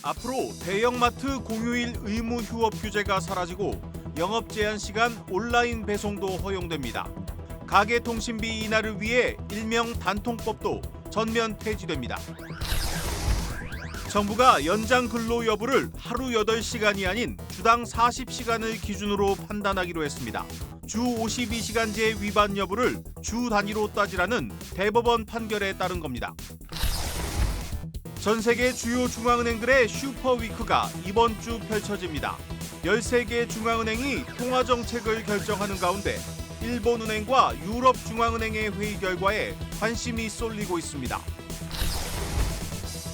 앞으로 대형마트 공휴일 의무 휴업 규제가 사라지고 영업 제한 시간 온라인 배송도 허용됩니다. 가계통신비 인하를 위해 일명 단통법도 전면 폐지됩니다. 정부가 연장 근로 여부를 하루 8시간이 아닌 주당 40시간을 기준으로 판단하기로 했습니다. 주 52시간제 위반 여부를 주 단위로 따지라는 대법원 판결에 따른 겁니다. 전 세계 주요 중앙은행들의 슈퍼위크가 이번 주 펼쳐집니다. 13개 중앙은행이 통화정책을 결정하는 가운데 일본은행과 유럽중앙은행의 회의 결과에 관심이 쏠리고 있습니다.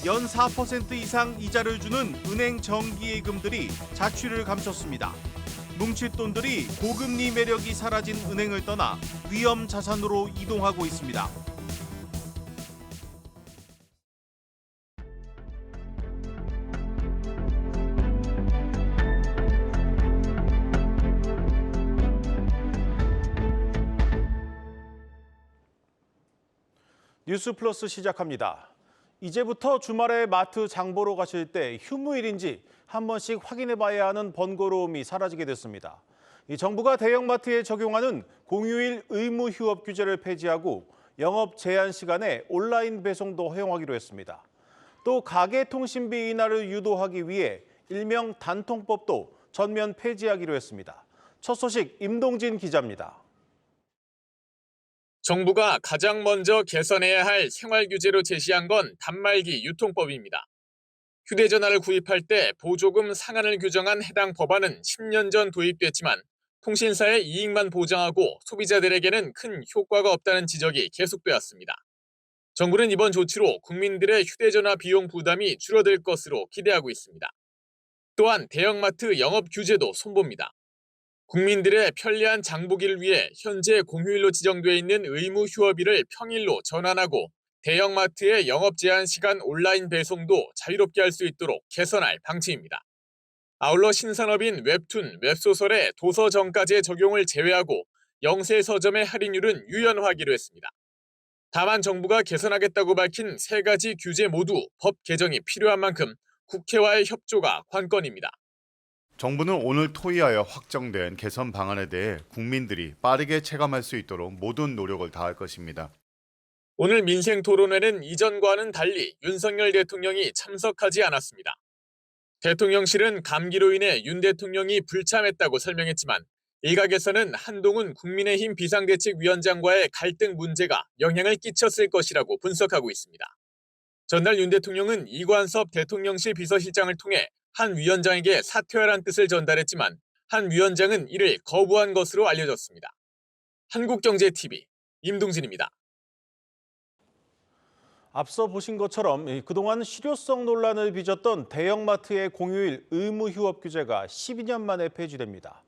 연 4% 이상 이자를 주는 은행 정기예금들이 자취를 감췄습니다. 뭉칠 돈들이 고금리 매력이 사라진 은행을 떠나 위험 자산으로 이동하고 있습니다. 뉴스 플러스 시작합니다. 이제부터 주말에 마트 장 보러 가실 때 휴무일인지 한 번씩 확인해 봐야 하는 번거로움이 사라지게 됐습니다. 정부가 대형마트에 적용하는 공휴일 의무 휴업 규제를 폐지하고 영업 제한 시간에 온라인 배송도 허용하기로 했습니다. 또 가계통신비 인하를 유도하기 위해 일명 단통법도 전면 폐지하기로 했습니다. 첫 소식 임동진 기자입니다. 정부가 가장 먼저 개선해야 할 생활규제로 제시한 건 단말기 유통법입니다. 휴대전화를 구입할 때 보조금 상한을 규정한 해당 법안은 10년 전 도입됐지만 통신사의 이익만 보장하고 소비자들에게는 큰 효과가 없다는 지적이 계속되었습니다. 정부는 이번 조치로 국민들의 휴대전화 비용 부담이 줄어들 것으로 기대하고 있습니다. 또한 대형마트 영업 규제도 손봅니다. 국민들의 편리한 장보기를 위해 현재 공휴일로 지정돼 있는 의무 휴업일을 평일로 전환하고 대형마트의 영업 제한 시간 온라인 배송도 자유롭게 할 수 있도록 개선할 방침입니다. 아울러 신산업인 웹툰, 웹소설의 도서 정가제 적용을 제외하고 영세 서점의 할인율은 유연화하기로 했습니다. 다만 정부가 개선하겠다고 밝힌 3가지 규제 모두 법 개정이 필요한 만큼 국회와의 협조가 관건입니다. 정부는 오늘 토의하여 확정된 개선 방안에 대해 국민들이 빠르게 체감할 수 있도록 모든 노력을 다할 것입니다. 오늘 민생 토론회는 이전과는 달리 윤석열 대통령이 참석하지 않았습니다. 대통령실은 감기로 인해 윤 대통령이 불참했다고 설명했지만 일각에서는 한동훈 국민의힘 비상대책위원장과의 갈등 문제가 영향을 끼쳤을 것이라고 분석하고 있습니다. 전날 윤 대통령은 이관섭 대통령실 비서실장을 통해 한 위원장에게 사퇴하라는 뜻을 전달했지만 한 위원장은 이를 거부한 것으로 알려졌습니다. 한국경제TV 임동진입니다. 앞서 보신 것처럼 그동안 실효성 논란을 빚었던 대형마트의 공휴일 의무 휴업 규제가 12년 만에 폐지됩니다.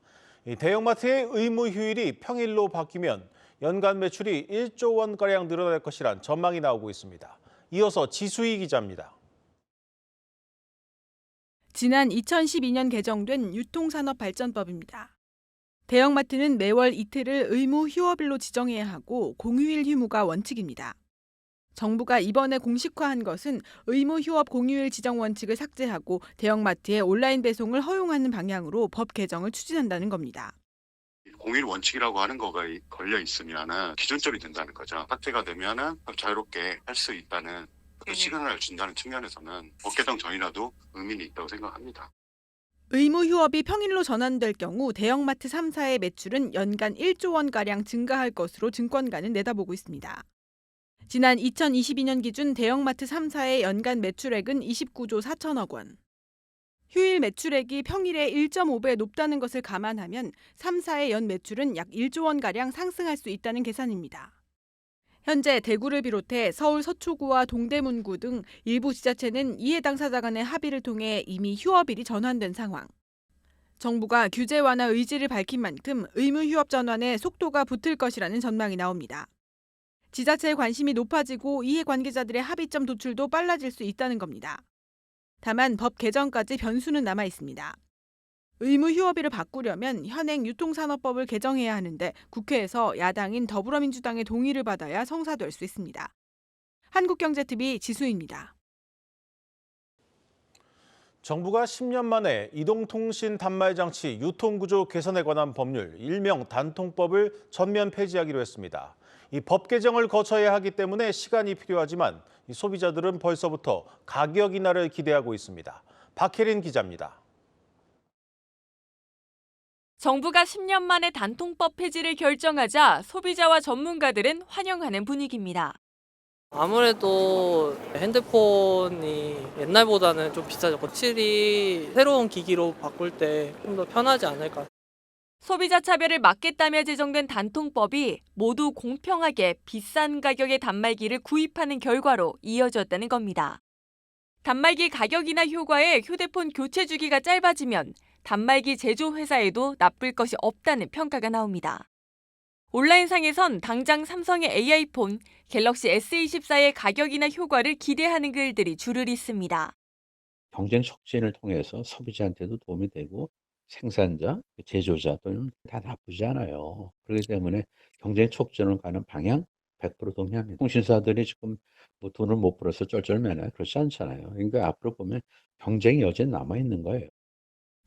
대형마트의 의무 휴일이 평일로 바뀌면 연간 매출이 1조 원가량 늘어날 것이란 전망이 나오고 있습니다. 이어서 지수희 기자입니다. 지난 2012년 개정된 유통산업발전법입니다. 대형마트는 매월 이틀을 의무 휴업일로 지정해야 하고 공휴일 휴무가 원칙입니다. 정부가 이번에 공식화한 것은 의무 휴업 공휴일 지정 원칙을 삭제하고 대형마트의 온라인 배송을 허용하는 방향으로 법 개정을 추진한다는 겁니다. 공휴일 원칙이라고 하는 거가 걸려 있으면은 기준점이 된다는 거죠. 삭제가 되면은 자유롭게 할 수 있다는 그 시그널을 준다는 측면에서는 법 개정 전이라도 의미는 있다고 생각합니다. 의무 휴업이 평일로 전환될 경우 대형마트 3사의 매출은 연간 1조 원가량 증가할 것으로 증권가는 내다보고 있습니다. 지난 2022년 기준 대형마트 3사의 연간 매출액은 29조 4천억 원. 휴일 매출액이 평일의 1.5배 높다는 것을 감안하면 3사의 연 매출은 약 1조 원가량 상승할 수 있다는 계산입니다. 현재 대구를 비롯해 서울 서초구와 동대문구 등 일부 지자체는 이해 당사자 간의 합의를 통해 이미 휴업일이 전환된 상황. 정부가 규제 완화 의지를 밝힌 만큼 의무 휴업 전환에 속도가 붙을 것이라는 전망이 나옵니다. 지자체의 관심이 높아지고 이해관계자들의 합의점 도출도 빨라질 수 있다는 겁니다. 다만 법 개정까지 변수는 남아 있습니다. 의무 휴업일을 바꾸려면 현행 유통산업법을 개정해야 하는데 국회에서 야당인 더불어민주당의 동의를 받아야 성사될 수 있습니다. 한국경제TV 지수입니다. 정부가 10년 만에 이동통신 단말장치 유통구조 개선에 관한 법률, 일명 단통법을 전면 폐지하기로 했습니다. 이 법 개정을 거쳐야 하기 때문에 시간이 필요하지만 이 소비자들은 벌써부터 가격 인하를 기대하고 있습니다. 박혜린 기자입니다. 정부가 10년 만에 단통법 폐지를 결정하자 소비자와 전문가들은 환영하는 분위기입니다. 아무래도 핸드폰이 옛날보다는 좀 비싸죠. 확실히 새로운 기기로 바꿀 때 좀 더 편하지 않을까. 소비자 차별을 막겠다며 제정된 단통법이 모두 공평하게 비싼 가격의 단말기를 구입하는 결과로 이어졌다는 겁니다. 단말기 가격이나 효과에 휴대폰 교체 주기가 짧아지면 단말기 제조 회사에도 나쁠 것이 없다는 평가가 나옵니다. 온라인상에선 당장 삼성의 AI폰, 갤럭시 S24의 가격이나 효과를 기대하는 글들이 줄을 잇습니다. 경쟁 촉진을 통해서 소비자한테도 도움이 되고 생산자, 제조자들은 다 나쁘지 않아요. 그렇기 때문에 경쟁 촉진을 가는 방향 100% 동의합니다. 통신사들이 지금 뭐 돈을 못 벌어서 쩔쩔매나 그렇지 않잖아요. 그러니까 앞으로 보면 경쟁이 여전히 남아있는 거예요.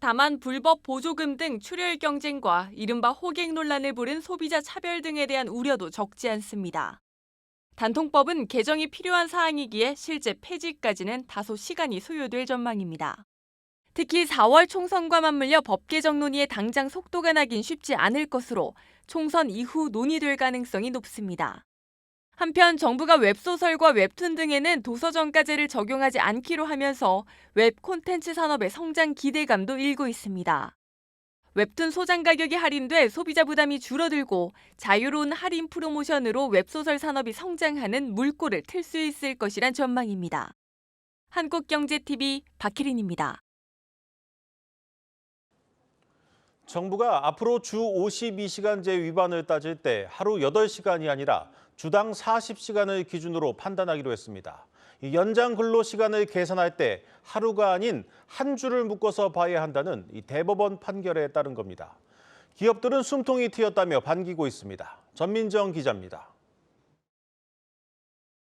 다만 불법 보조금 등 출혈 경쟁과 이른바 호객 논란을 부른 소비자 차별 등에 대한 우려도 적지 않습니다. 단통법은 개정이 필요한 사항이기에 실제 폐지까지는 다소 시간이 소요될 전망입니다. 특히 4월 총선과 맞물려 법 개정 논의에 당장 속도가 나긴 쉽지 않을 것으로 총선 이후 논의될 가능성이 높습니다. 한편 정부가 웹소설과 웹툰 등에는 도서정가제를 적용하지 않기로 하면서 웹 콘텐츠 산업의 성장 기대감도 일고 있습니다. 웹툰 소장 가격이 할인돼 소비자 부담이 줄어들고 자유로운 할인 프로모션으로 웹소설 산업이 성장하는 물꼬를 틀 수 있을 것이란 전망입니다. 한국경제TV 박혜린입니다. 정부가 앞으로 주 52시간제 위반을 따질 때 하루 8시간이 아니라 주당 40시간을 기준으로 판단하기로 했습니다. 이 연장 근로시간을 계산할 때 하루가 아닌 한 주를 묶어서 봐야 한다는 이 대법원 판결에 따른 겁니다. 기업들은 숨통이 트였다며 반기고 있습니다. 전민정 기자입니다.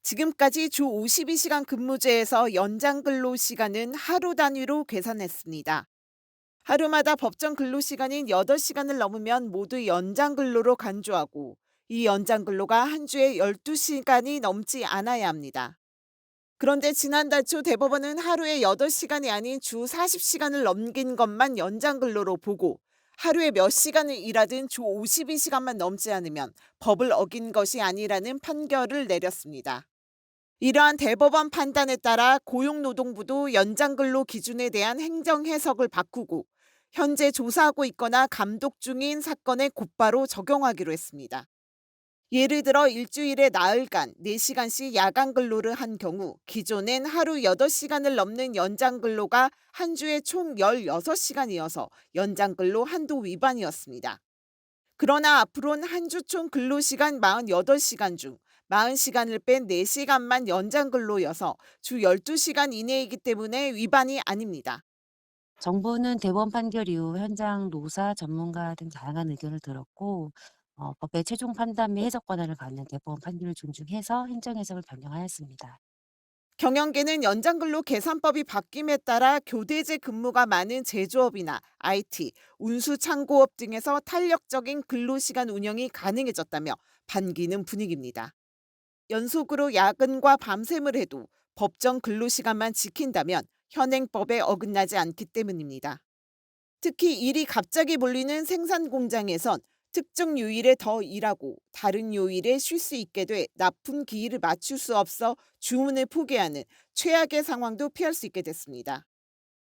지금까지 주 52시간 근무제에서 연장 근로시간은 하루 단위로 계산했습니다. 하루마다 법정 근로시간인 8시간을 넘으면 모두 연장 근로로 간주하고 이 연장 근로가 한 주에 12시간이 넘지 않아야 합니다. 그런데 지난달 초 대법원은 하루에 8시간이 아닌 주 40시간을 넘긴 것만 연장 근로로 보고 하루에 몇 시간을 일하든 주 52시간만 넘지 않으면 법을 어긴 것이 아니라는 판결을 내렸습니다. 이러한 대법원 판단에 따라 고용노동부도 연장근로 기준에 대한 행정 해석을 바꾸고 현재 조사하고 있거나 감독 중인 사건에 곧바로 적용하기로 했습니다. 예를 들어 일주일에 나흘간 4시간씩 야간 근로를 한 경우 기존엔 하루 8시간을 넘는 연장 근로가 한 주에 총 16시간이어서 연장 근로 한도 위반이었습니다. 그러나 앞으로는 한 주 총 근로시간 48시간 중 40시간을 뺀 4시간만 연장 근로여서 주 12시간 이내이기 때문에 위반이 아닙니다. 정부는 대법원 판결 이후 현장 노사, 전문가 등 다양한 의견을 들었고 법의 최종 판단 및 해석 권한을 갖는 대법원 판결을 존중해서 행정해석을 변경하였습니다. 경영계는 연장근로 계산법이 바뀜에 따라 교대제 근무가 많은 제조업이나 IT, 운수창고업 등에서 탄력적인 근로시간 운영이 가능해졌다며 반기는 분위기입니다. 연속으로 야근과 밤샘을 해도 법정 근로시간만 지킨다면 현행법에 어긋나지 않기 때문입니다. 특히 일이 갑자기 몰리는 생산 공장에선 특정 요일에 더 일하고 다른 요일에 쉴 수 있게 돼 납품 기일을 맞출 수 없어 주문을 포기하는 최악의 상황도 피할 수 있게 됐습니다.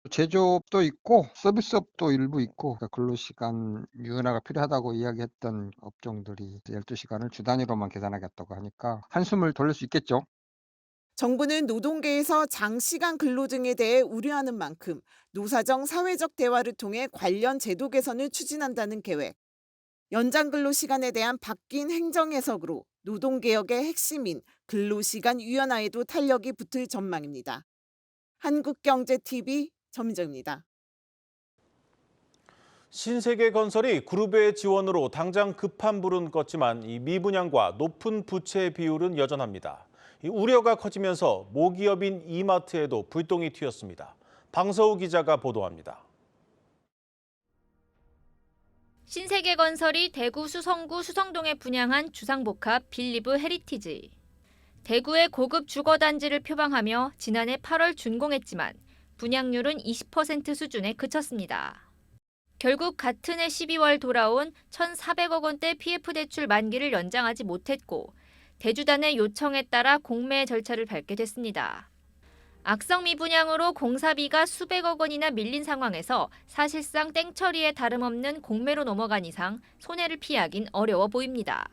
제조업도 있고 서비스업도 일부 있고 근로시간 유연화가 필요하다고 이야기했던 업종들이 12시간을 주 단위로만 계산하겠다고 하니까 한숨을 돌릴 수 있겠죠. 정부는 노동계에서 장시간 근로 등에 대해 우려하는 만큼 노사정 사회적 대화를 통해 관련 제도 개선을 추진한다는 계획. 연장 근로시간에 대한 바뀐 행정 해석으로 노동개혁의 핵심인 근로시간 유연화에도 탄력이 붙을 전망입니다. 한국경제TV 전민정입니다. 신세계건설이 그룹의 지원으로 당장 급한 불은 껐지만 이 미분양과 높은 부채 비율은 여전합니다. 이 우려가 커지면서 모기업인 이마트에도 불똥이 튀었습니다. 방서우 기자가 보도합니다. 신세계건설이 대구 수성구 수성동에 분양한 주상복합 빌리브 헤리티지. 대구의 고급 주거단지를 표방하며 지난해 8월 준공했지만 분양률은 20% 수준에 그쳤습니다. 결국 같은 해 12월 돌아온 1,400억 원대 PF 대출 만기를 연장하지 못했고 대주단의 요청에 따라 공매 절차를 밟게 됐습니다. 악성 미분양으로 공사비가 수백억 원이나 밀린 상황에서 사실상 땡처리에 다름없는 공매로 넘어간 이상 손해를 피하긴 어려워 보입니다.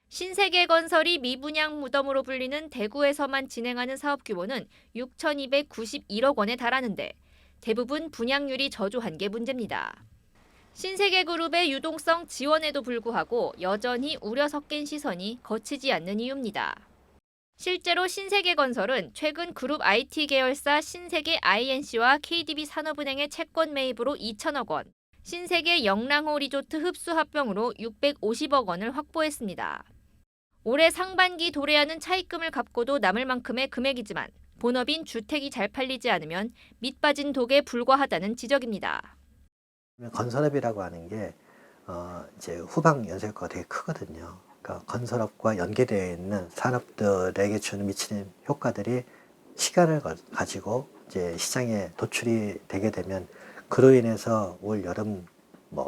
신세계건설이 미분양 무덤으로 불리는 대구에서만 진행하는 사업 규모는 6,291억 원에 달하는데 대부분 분양률이 저조한 게 문제입니다. 신세계그룹의 유동성 지원에도 불구하고 여전히 우려 섞인 시선이 거치지 않는 이유입니다. 실제로 신세계건설은 최근 그룹 IT 계열사 신세계 INC와 KDB 산업은행의 채권 매입으로 2천억 원, 신세계 영랑호 리조트 흡수 합병으로 650억 원을 확보했습니다. 올해 상반기 도래하는 차입금을 갚고도 남을 만큼의 금액이지만 본업인 주택이 잘 팔리지 않으면 밑빠진 독에 불과하다는 지적입니다. 건설업이라고 하는 게 이제 후방 연쇄효과가 되게 크거든요. 그러니까 건설업과 연계되어 있는 산업들에게 미치는 효과들이 시간을 가지고 이제 시장에 도출이 되게 되면 그로 인해서 올 여름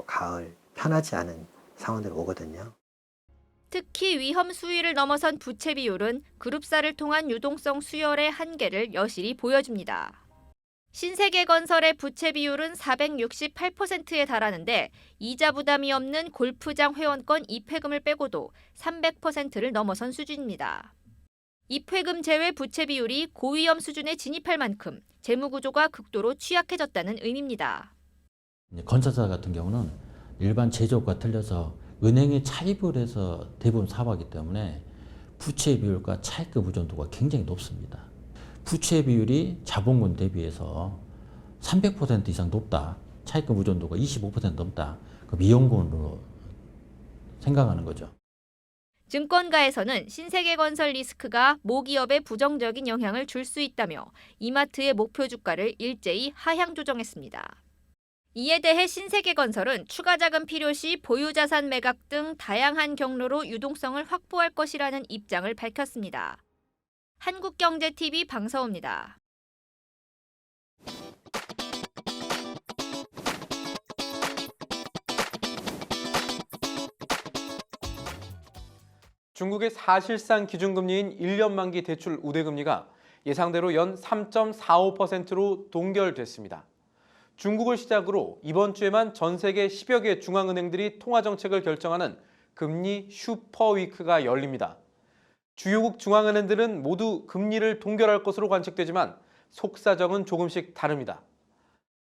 가을 편하지 않은 상황들이 오거든요. 특히 위험 수위를 넘어선 부채 비율은 그룹사를 통한 유동성 수혈의 한계를 여실히 보여줍니다. 신세계건설의 부채 비율은 468%에 달하는데 이자 부담이 없는 골프장 회원권 입회금을 빼고도 300%를 넘어선 수준입니다. 입회금 제외 부채 비율이 고위험 수준에 진입할 만큼 재무구조가 극도로 취약해졌다는 의미입니다. 건설사 같은 경우는 일반 제조업과 틀려서 은행에 차입을 해서 대부분 사업하기 때문에 부채 비율과 차입금 의존도가 굉장히 높습니다. 부채 비율이 자본금 대비해서 300% 이상 높다. 차입금 의존도가 25% 넘다. 그럼 이용권으로 생각하는 거죠. 증권가에서는 신세계건설 리스크가 모기업에 부정적인 영향을 줄 수 있다며 이마트의 목표 주가를 일제히 하향 조정했습니다. 이에 대해 신세계건설은 추가 자금 필요 시 보유자산 매각 등 다양한 경로로 유동성을 확보할 것이라는 입장을 밝혔습니다. 한국경제TV 방서우입니다. 중국의 사실상 기준금리인 1년 만기 대출 우대금리가 예상대로 연 3.45%로 동결됐습니다. 중국을 시작으로 이번 주에만 전 세계 10여 개 중앙은행들이 통화정책을 결정하는 금리 슈퍼위크가 열립니다. 주요국 중앙은행들은 모두 금리를 동결할 것으로 관측되지만 속사정은 조금씩 다릅니다.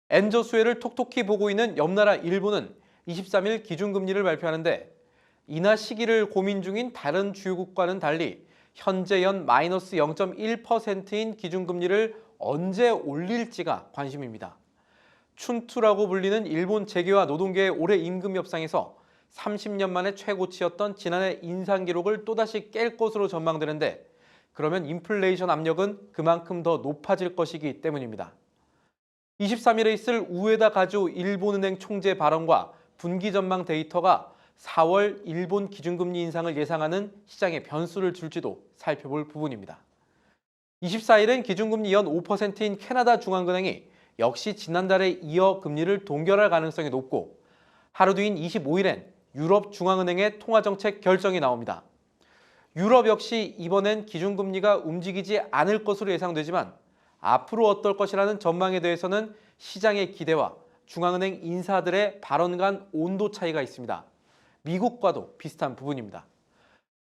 엔저 수혜를 톡톡히 보고 있는 옆나라 일본은 23일 기준금리를 발표하는데 인하 시기를 고민 중인 다른 주요국과는 달리 현재 연 마이너스 0.1%인 기준금리를 언제 올릴지가 관심입니다. 춘투라고 불리는 일본 재계와 노동계의 올해 임금 협상에서 30년 만에 최고치였던 지난해 인상 기록을 또다시 깰 것으로 전망되는데 그러면 인플레이션 압력은 그만큼 더 높아질 것이기 때문입니다. 23일에 있을 우에다 가조 일본은행 총재 발언과 분기 전망 데이터가 4월 일본 기준금리 인상을 예상하는 시장에 변수를 줄지도 살펴볼 부분입니다. 24일엔 기준금리 연 5%인 캐나다 중앙은행이 역시 지난달에 이어 금리를 동결할 가능성이 높고 하루 뒤인 25일엔 유럽 중앙은행의 통화정책 결정이 나옵니다. 유럽 역시 이번엔 기준금리가 움직이지 않을 것으로 예상되지만 앞으로 어떨 것이라는 전망에 대해서는 시장의 기대와 중앙은행 인사들의 발언 간 온도 차이가 있습니다. 미국과도 비슷한 부분입니다.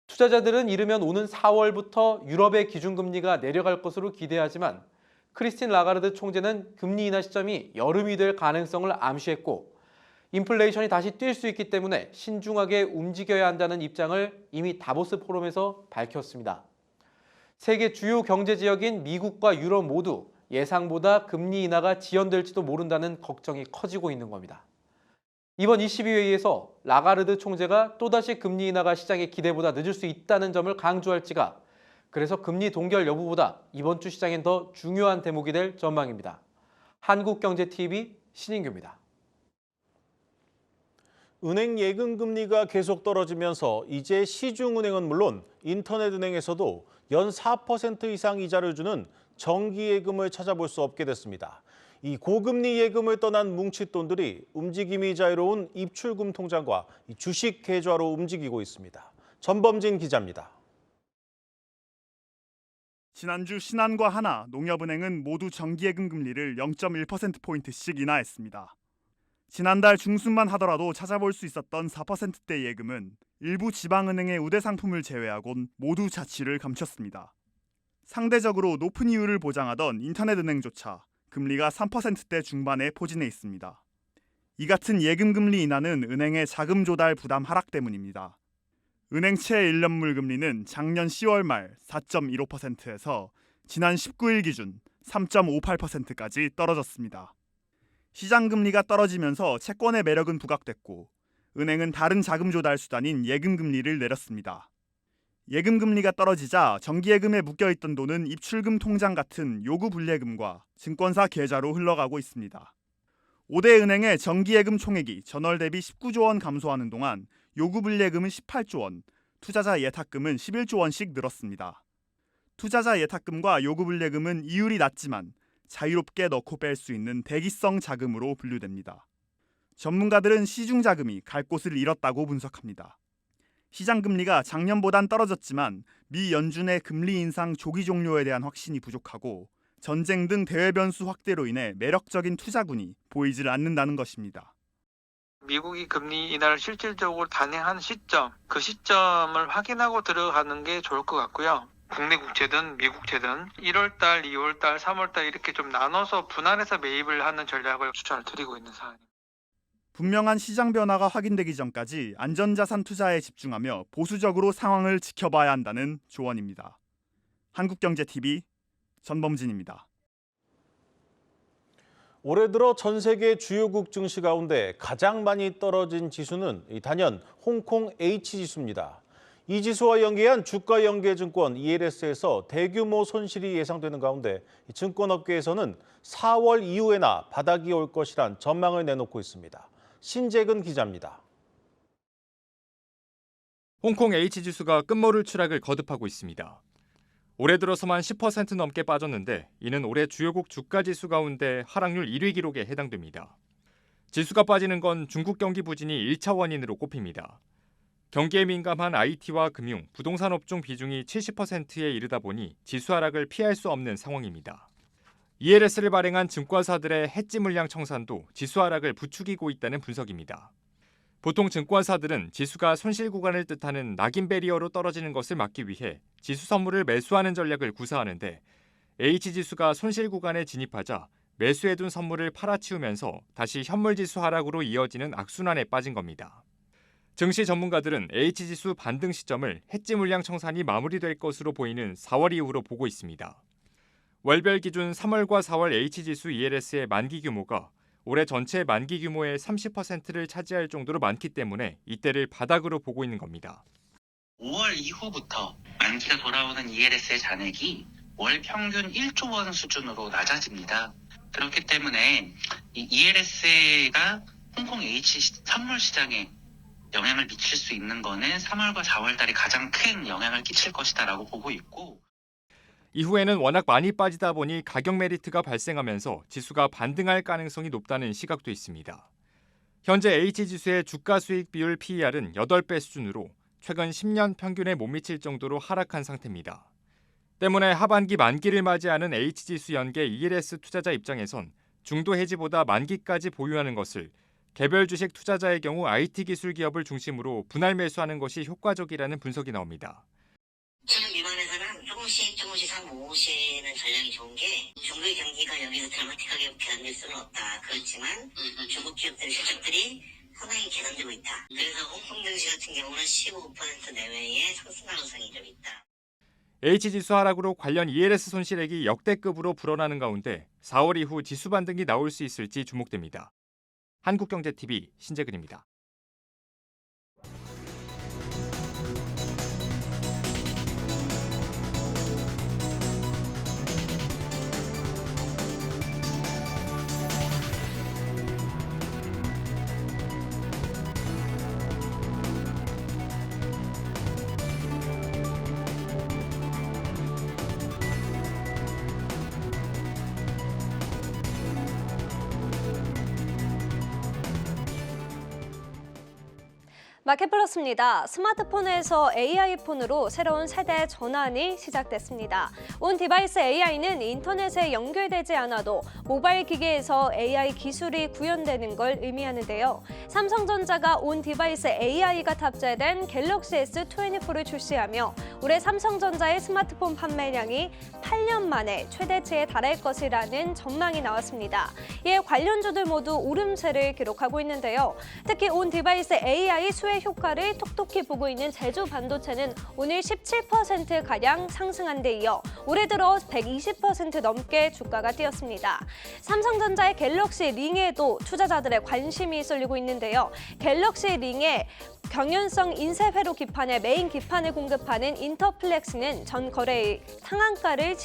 투자자들은 이르면 오는 4월부터 유럽의 기준금리가 내려갈 것으로 기대하지만 크리스틴 라가르드 총재는 금리 인하 시점이 여름이 될 가능성을 암시했고 인플레이션이 다시 뛸 수 있기 때문에 신중하게 움직여야 한다는 입장을 이미 다보스 포럼에서 밝혔습니다. 세계 주요 경제 지역인 미국과 유럽 모두 예상보다 금리 인하가 지연될지도 모른다는 걱정이 커지고 있는 겁니다. 이번 ECB 회의에서 라가르드 총재가 또다시 금리 인하가 시장의 기대보다 늦을 수 있다는 점을 강조할지가 그래서 금리 동결 여부보다 이번 주 시장엔 더 중요한 대목이 될 전망입니다. 한국경제TV 신인규입니다. 은행 예금 금리가 계속 떨어지면서 이제 시중은행은 물론 인터넷은행에서도 연 4% 이상 이자를 주는 정기예금을 찾아볼 수 없게 됐습니다. 이 고금리 예금을 떠난 뭉칫돈들이 움직임이 자유로운 입출금 통장과 주식 계좌로 움직이고 있습니다. 전범진 기자입니다. 지난주 신한과 하나, 농협은행은 모두 정기예금 금리를 0.1%포인트씩 인하했습니다. 지난달 중순만 하더라도 찾아볼 수 있었던 4%대 예금은 일부 지방은행의 우대 상품을 제외하곤 모두 자취를 감췄습니다. 상대적으로 높은 이율을 보장하던 인터넷은행조차 금리가 3%대 중반에 포진해 있습니다. 이 같은 예금 금리 인하는 은행의 자금 조달 부담 하락 때문입니다. 은행채 1년물 금리는 작년 10월 말 4.15%에서 지난 19일 기준 3.58%까지 떨어졌습니다. 시장 금리가 떨어지면서 채권의 매력은 부각됐고 은행은 다른 자금 조달 수단인 예금 금리를 내렸습니다. 예금 금리가 떨어지자 정기예금에 묶여있던 돈은 입출금 통장 같은 요구 불예금과 증권사 계좌로 흘러가고 있습니다. 5대 은행의 정기예금 총액이 전월 대비 19조 원 감소하는 동안 요구 불예금은 18조 원, 투자자 예탁금은 11조 원씩 늘었습니다. 투자자 예탁금과 요구 불예금은 이율이 낮지만 자유롭게 넣고 뺄 수 있는 대기성 자금으로 분류됩니다. 전문가들은 시중 자금이 갈 곳을 잃었다고 분석합니다. 시장 금리가 작년보단 떨어졌지만 미 연준의 금리 인상 조기 종료에 대한 확신이 부족하고 전쟁 등 대외 변수 확대로 인해 매력적인 투자군이 보이질 않는다는 것입니다. 미국이 금리 인하를 실질적으로 단행한 시점, 그 시점을 확인하고 들어가는 게 좋을 것 같고요. 국내 국채든 미국채든 1월달, 2월달, 3월달 이렇게 좀 나눠서 분할해서 매입을 하는 전략을 추천을 드리고 있는 사안입니다. 분명한 시장 변화가 확인되기 전까지 안전자산 투자에 집중하며 보수적으로 상황을 지켜봐야 한다는 조언입니다. 한국경제TV 전범진입니다. 올해 들어 전 세계 주요국 증시 가운데 가장 많이 떨어진 지수는 단연 홍콩 H지수입니다. 이 지수와 연계한 주가연계증권 ELS에서 대규모 손실이 예상되는 가운데 증권업계에서는 4월 이후에나 바닥이 올 것이란 전망을 내놓고 있습니다. 신재근 기자입니다. 홍콩 H지수가 끝모를 추락을 거듭하고 있습니다. 올해 들어서만 10% 넘게 빠졌는데 이는 올해 주요국 주가지수 가운데 하락률 1위 기록에 해당됩니다. 지수가 빠지는 건 중국 경기 부진이 1차 원인으로 꼽힙니다. 경기에 민감한 IT와 금융, 부동산 업종 비중이 70%에 이르다 보니 지수 하락을 피할 수 없는 상황입니다. ELS를 발행한 증권사들의 해지 물량 청산도 지수 하락을 부추기고 있다는 분석입니다. 보통 증권사들은 지수가 손실 구간을 뜻하는 낙인 배리어로 떨어지는 것을 막기 위해 지수 선물을 매수하는 전략을 구사하는데 H지수가 손실 구간에 진입하자 매수해둔 선물을 팔아치우면서 다시 현물지수 하락으로 이어지는 악순환에 빠진 겁니다. 증시 전문가들은 H지수 반등 시점을 해지 물량 청산이 마무리될 것으로 보이는 4월 이후로 보고 있습니다. 월별 기준 3월과 4월 H지수 ELS의 만기 규모가 올해 전체 만기 규모의 30%를 차지할 정도로 많기 때문에 이때를 바닥으로 보고 있는 겁니다. 5월 이후부터 만기가 돌아오는 ELS의 잔액이 월 평균 1조 원 수준으로 낮아집니다. 그렇기 때문에 이 ELS가 홍콩 H 선물 시장에 영향을 미칠 수 있는 거는 3월과 4월 달에 가장 큰 영향을 끼칠 것이다라고 보고 있고, 이후에는 워낙 많이 빠지다 보니 가격 메리트가 발생하면서 지수가 반등할 가능성이 높다는 시각도 있습니다. 현재 H지수의 주가 수익 비율 PER은 8배 수준으로 최근 10년 평균에 못 미칠 정도로 하락한 상태입니다. 때문에 하반기 만기를 맞이하는 H지수 연계 ELS 투자자 입장에선 중도 해지보다 만기까지 보유하는 것을 개별 주식 투자자의 경우 IT 기술 기업을 중심으로 분할 매수하는 것이 효과적이라는 분석이 나옵니다. 수준 미만에서는 조금씩 사모으시는 전략이 좋은 게 중국의 경기가 여기서 드라마틱하게 개선될 수는 없다. 그렇지만 중국 기업들의 실적들이 상당히 개선되고 있다. 그래서 홍콩 증시 같은 경우는 15% 내외의 상승 가능성이 좀 있다. H지수 하락으로 관련 ELS 손실액이 역대급으로 불어나는 가운데 4월 이후 지수 반등이 나올 수 있을지 주목됩니다. 한국경제TV 신재근입니다. 마켓플러스입니다. 스마트폰에서 AI 폰으로 새로운 세대 전환이 시작됐습니다. 온 디바이스 AI는 인터넷에 연결되지 않아도 모바일 기기에서 AI 기술이 구현되는 걸 의미하는데요. 삼성전자가 온 디바이스 AI가 탑재된 갤럭시 S24를 출시하며 올해 삼성전자의 스마트폰 판매량이 8년 만에 최대치에 달할 것이라는 전망이 나왔습니다. 이에 관련주들 모두 오름세를 기록하고 있는데요. 특히 온 디바이스 AI 수혜 효과를 톡톡히 보고 있는 제주 반도체는 오늘 17%가량 상승한 데 이어 올해 들어 120% 넘게 주가가 뛰었습니다. 삼성전자의 갤럭시 링에도 투자자들의 관심이 쏠리고 있는데요. 갤럭시 링에 경연성 인쇄회로 기판의 메인 기판을 공급하는 인터플렉스는 전 거래일 상한가를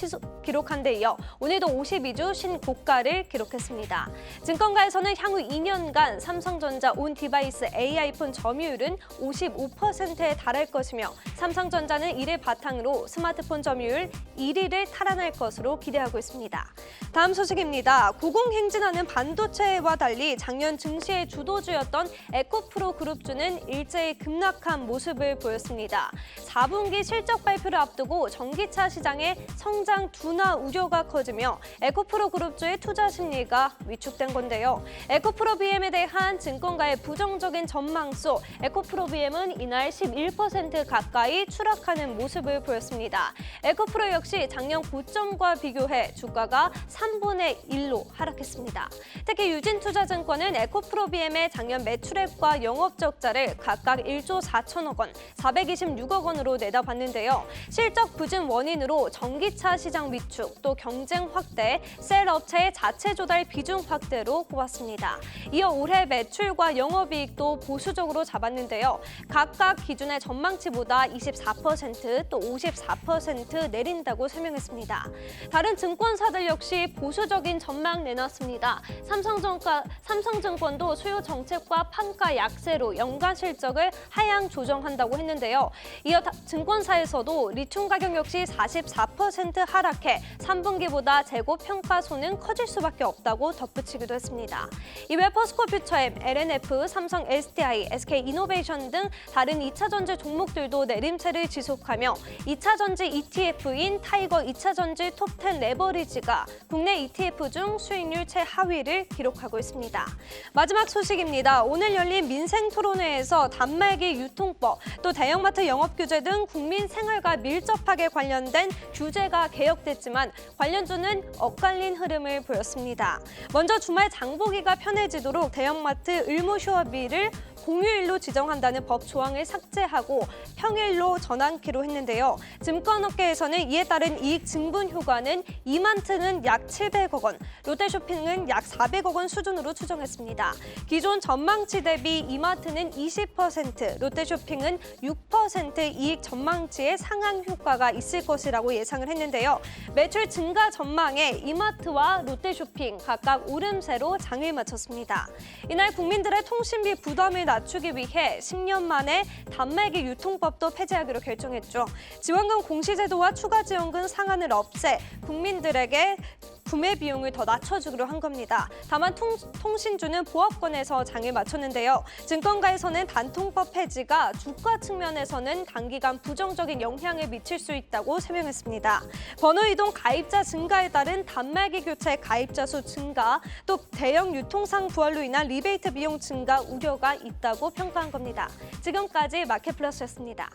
기록한 데 이어 오늘도 52주 신고가를 기록했습니다. 증권가에서는 향후 2년간 삼성전자 온 디바이스 AI폰 점유율은 55%에 달할 것이며 삼성전자는 이를 바탕으로 스마트폰 점유율 1위를 탈환할 것으로 기대하고 있습니다. 다음 소식입니다. 고공행진하는 반도체와 달리 작년 증시의 주도주였던 에코프로 그룹주는 일제히 급락한 모습을 보였습니다. 4분기 실적 발표를 앞두고 전기차 시장의 성장 둔화 우려가 커지며 에코프로 그룹주의 투자 심리가 위축된 건데요. 에코프로 BM에 대한 증권가의 부정적인 전망 속 에코프로 BM은 이날 11% 가까이 추락하는 모습을 보였습니다. 에코프로 역시 작년 고점과 비교해 주가가 3분의 1로 하락했습니다. 특히 유진투자증권은 에코프로 BM의 작년 매출액과 영업적자를 각각 1조 4천억 원, 426억 원으로 내다봤는데요. 실적 부진 원인으로 전기차 시장 위축, 또 경쟁 확대, 셀 업체의 자체 조달 비중 확대로 꼽았습니다. 이어 올해 매출과 영업이익도 보수적으로 잡았는데요. 각각 기준의 전망치보다 24%, 또 54% 내린다고 설명했습니다. 다른 증권사들 역시 보수적인 전망 내놨습니다. 삼성증권도 수요 정책과 판가 약세로 연간 실적을 하향 조정한다고 했는데요. 이어 증권사에서도 리튬 가격 역시 44% 하락해 3분기보다 재고 평가손은 커질 수밖에 없다고 덧붙이기도 했습니다. 이외 포스코퓨처엠, LNF, 삼성 SDI, SK이노베이션 등 다른 2차전지 종목들도 내림세를 지속하며 2차전지 ETF인 타이거 2차전지 톱10 레버리지가 국내 ETF 중 수익률 최하위를 기록하고 있습니다. 마지막 소식입니다. 오늘 열린 민생토론회에서 단말기 유통법, 또 대형마트 영업규제 등 국민 생활과 밀접하게 관련된 규제가 개혁됐지만 관련주는 엇갈린 흐름을 보였습니다. 먼저 주말 장보기가 편해지도록 대형마트 의무 휴업일을 공휴일로 지정한다는 법 조항을 삭제하고 평일로 전환키로 했는데요. 증권업계에서는 이에 따른 이익 증분 효과는 이마트는 약 700억 원, 롯데쇼핑은 약 400억 원 수준으로 추정했습니다. 기존 전망치 대비 이마트는 20%, 롯데쇼핑은 6% 이익 전망치의 상향 효과가 있을 것이라고 예상을 했는데요. 매출 증가 전망에 이마트와 롯데쇼핑 각각 오름세로 장을 마쳤습니다. 이날 국민들의 통신비 부담을 낮추기 위해 10년 만에 단말기 유통법도 폐지하기로 결정했죠. 지원금 공시제도와 추가 지원금 상한을 없애 국민들에게 구매 비용을 더 낮춰주기로 한 겁니다. 다만 통신주는 보합권에서 장을 맞췄는데요. 증권가에서는 단통법 폐지가 주가 측면에서는 단기간 부정적인 영향을 미칠 수 있다고 설명했습니다. 번호 이동 가입자 증가에 따른 단말기 교체 가입자 수 증가, 또 대형 유통상 부활로 인한 리베이트 비용 증가 우려가 있다고 평가한 겁니다. 지금까지 마켓플러스였습니다.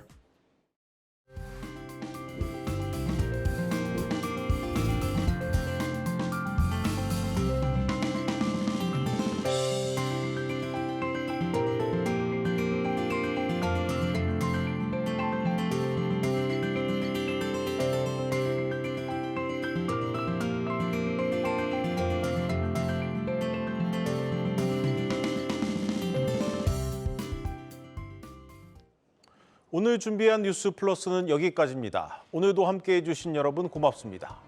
오늘 준비한 뉴스 플러스는 여기까지입니다. 오늘도 함께해 주신 여러분 고맙습니다.